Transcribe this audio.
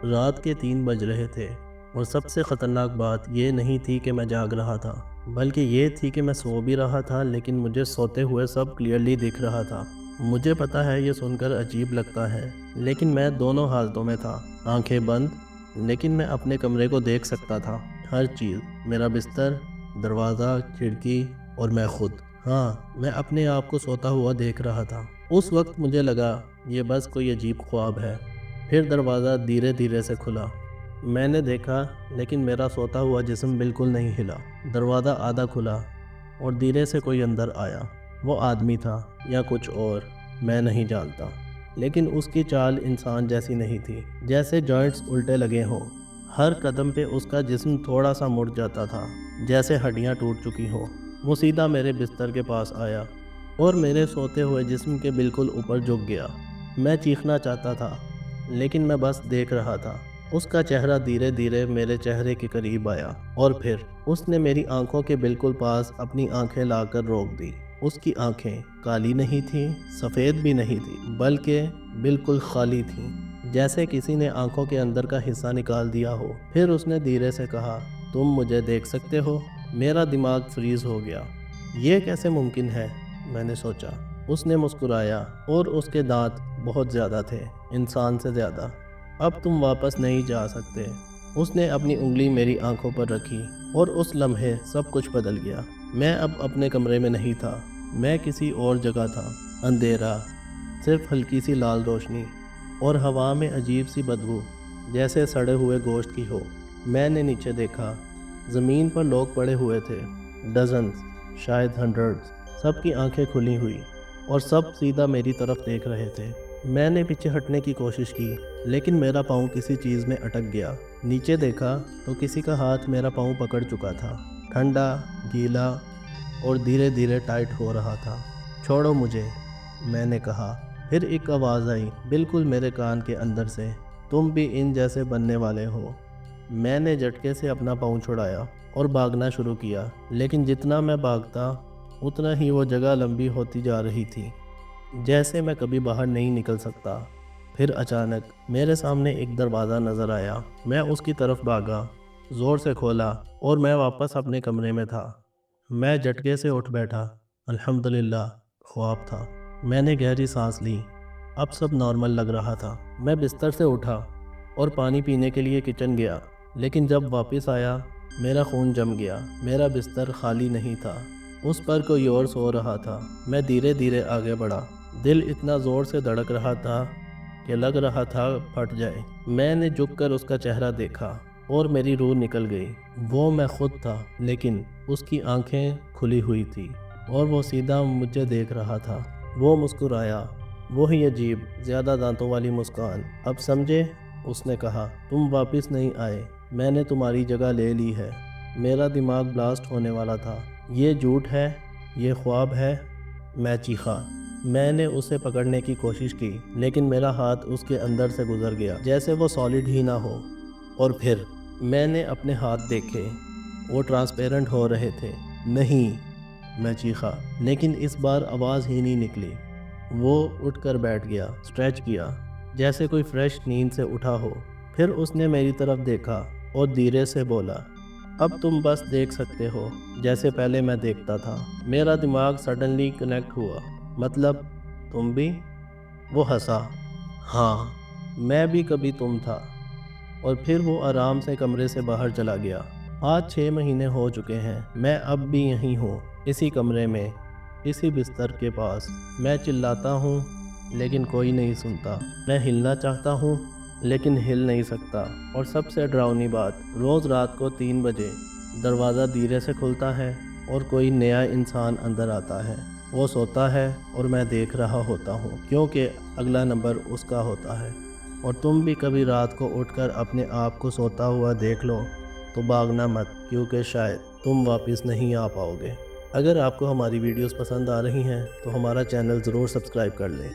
رات کے 3 بج رہے تھے اور سب سے خطرناک بات یہ نہیں تھی کہ میں جاگ رہا تھا، بلکہ یہ تھی کہ میں سو بھی رہا تھا لیکن مجھے سوتے ہوئے سب کلیئرلی دکھ رہا تھا۔ مجھے پتا ہے یہ سن کر عجیب لگتا ہے، لیکن میں دونوں حالتوں میں تھا، آنکھیں بند لیکن میں اپنے کمرے کو دیکھ سکتا تھا، ہر چیز، میرا بستر، دروازہ، کھڑکی اور میں خود۔ ہاں، میں اپنے آپ کو سوتا ہوا دیکھ رہا تھا۔ اس وقت مجھے لگا یہ بس کوئی عجیب خواب ہے۔ پھر دروازہ دھیرے دھیرے سے کھلا، میں نے دیکھا لیکن میرا سوتا ہوا جسم بالکل نہیں ہلا۔ دروازہ آدھا کھلا اور دھیرے سے کوئی اندر آیا۔ وہ آدمی تھا یا کچھ اور، میں نہیں جانتا، لیکن اس کی چال انسان جیسی نہیں تھی، جیسے جوائنٹس الٹے لگے ہوں۔ ہر قدم پہ اس کا جسم تھوڑا سا مڑ جاتا تھا، جیسے ہڈیاں ٹوٹ چکی ہوں۔ وہ سیدھا میرے بستر کے پاس آیا اور میرے سوتے ہوئے جسم کے بالکل اوپر جھک گیا۔ میں چیخنا چاہتا تھا لیکن میں بس دیکھ رہا تھا۔ اس کا چہرہ دھیرے دھیرے میرے چہرے کے قریب آیا اور پھر اس نے میری آنکھوں کے بالکل پاس اپنی آنکھیں لا کر روک دی۔ اس کی آنکھیں کالی نہیں تھیں، سفید بھی نہیں تھیں، بلکہ بالکل خالی تھیں، جیسے کسی نے آنکھوں کے اندر کا حصہ نکال دیا ہو۔ پھر اس نے دھیرے سے کہا، تم مجھے دیکھ سکتے ہو؟ میرا دماغ فریز ہو گیا۔ یہ کیسے ممکن ہے؟ میں نے سوچا۔ اس نے مسکرایا اور اس کے دانت بہت زیادہ تھے، انسان سے زیادہ۔ اب تم واپس نہیں جا سکتے۔ اس نے اپنی انگلی میری آنکھوں پر رکھی اور اس لمحے سب کچھ بدل گیا۔ میں اب اپنے کمرے میں نہیں تھا، میں کسی اور جگہ تھا۔ اندھیرا، صرف ہلکی سی لال روشنی اور ہوا میں عجیب سی بدبو، جیسے سڑے ہوئے گوشت کی ہو۔ میں نے نیچے دیکھا، زمین پر لوگ پڑے ہوئے تھے، ڈزنز، شاید ہنڈریڈز۔ سب کی آنکھیں کھلی ہوئی اور سب سیدھا میری طرف دیکھ رہے تھے۔ میں نے پیچھے ہٹنے کی کوشش کی لیکن میرا پاؤں کسی چیز میں اٹک گیا۔ نیچے دیکھا تو کسی کا ہاتھ میرا پاؤں پکڑ چکا تھا، ٹھنڈا، گیلا اور دھیرے دھیرے ٹائٹ ہو رہا تھا۔ چھوڑو مجھے، میں نے کہا۔ پھر ایک آواز آئی بالکل میرے کان کے اندر سے، تم بھی ان جیسے بننے والے ہو۔ میں نے جھٹکے سے اپنا پاؤں چھڑایا اور بھاگنا شروع کیا، لیکن جتنا میں بھاگتا اتنا ہی وہ جگہ لمبی ہوتی جا رہی تھی، جیسے میں کبھی باہر نہیں نکل سکتا۔ پھر اچانک میرے سامنے ایک دروازہ نظر آیا۔ میں اس کی طرف بھاگا، زور سے کھولا اور میں واپس اپنے کمرے میں تھا۔ میں جھٹکے سے اٹھ بیٹھا۔ الحمدللہ، خواب تھا۔ میں نے گہری سانس لی، اب سب نارمل لگ رہا تھا۔ میں بستر سے اٹھا اور پانی پینے کے لیے کچن گیا، لیکن جب واپس آیا میرا خون جم گیا۔ میرا بستر خالی نہیں تھا، اس پر کوئی اور سو رہا تھا۔ میں دھیرے دھیرے آگے بڑھا، دل اتنا زور سے دھڑک رہا تھا کہ لگ رہا تھا پھٹ جائے۔ میں نے جھک کر اس کا چہرہ دیکھا اور میری روح نکل گئی۔ وہ میں خود تھا، لیکن اس کی آنکھیں کھلی ہوئی تھی اور وہ سیدھا مجھے دیکھ رہا تھا۔ وہ مسکرایا، وہی عجیب، زیادہ دانتوں والی مسکان۔ اب سمجھے؟ اس نے کہا، تم واپس نہیں آئے، میں نے تمہاری جگہ لے لی ہے۔ میرا دماغ بلاسٹ ہونے والا تھا۔ یہ جھوٹ ہے، یہ خواب ہے، میں چیخا۔ میں نے اسے پکڑنے کی کوشش کی لیکن میرا ہاتھ اس کے اندر سے گزر گیا، جیسے وہ سالڈ ہی نہ ہو۔ اور پھر میں نے اپنے ہاتھ دیکھے، وہ ٹرانسپیرنٹ ہو رہے تھے۔ نہیں، میں چیخا، لیکن اس بار آواز ہی نہیں نکلی۔ وہ اٹھ کر بیٹھ گیا، اسٹریچ کیا، جیسے کوئی فریش نیند سے اٹھا ہو۔ پھر اس نے میری طرف دیکھا اور دھیرے سے بولا، اب تم بس دیکھ سکتے ہو جیسے پہلے میں دیکھتا تھا۔ میرا دماغ سڈنلی کنیکٹ ہوا، مطلب تم بھی؟ وہ ہنسا، ہاں، میں بھی کبھی تم تھا۔ اور پھر وہ آرام سے کمرے سے باہر چلا گیا۔ آج 6 مہینے ہو چکے ہیں، میں اب بھی یہیں ہوں، اسی کمرے میں، اسی بستر کے پاس۔ میں چلاتا ہوں لیکن کوئی نہیں سنتا، میں ہلنا چاہتا ہوں لیکن ہل نہیں سکتا۔ اور سب سے ڈراؤنی بات، روز رات کو 3 بجے دروازہ دھیرے سے کھلتا ہے اور کوئی نیا انسان اندر آتا ہے۔ وہ سوتا ہے اور میں دیکھ رہا ہوتا ہوں، کیونکہ اگلا نمبر اس کا ہوتا ہے۔ اور تم بھی کبھی رات کو اٹھ کر اپنے آپ کو سوتا ہوا دیکھ لو تو بھاگنا مت، کیونکہ شاید تم واپس نہیں آ پاؤ گے۔ اگر آپ کو ہماری ویڈیوز پسند آ رہی ہیں تو ہمارا چینل ضرور سبسکرائب کر لیں۔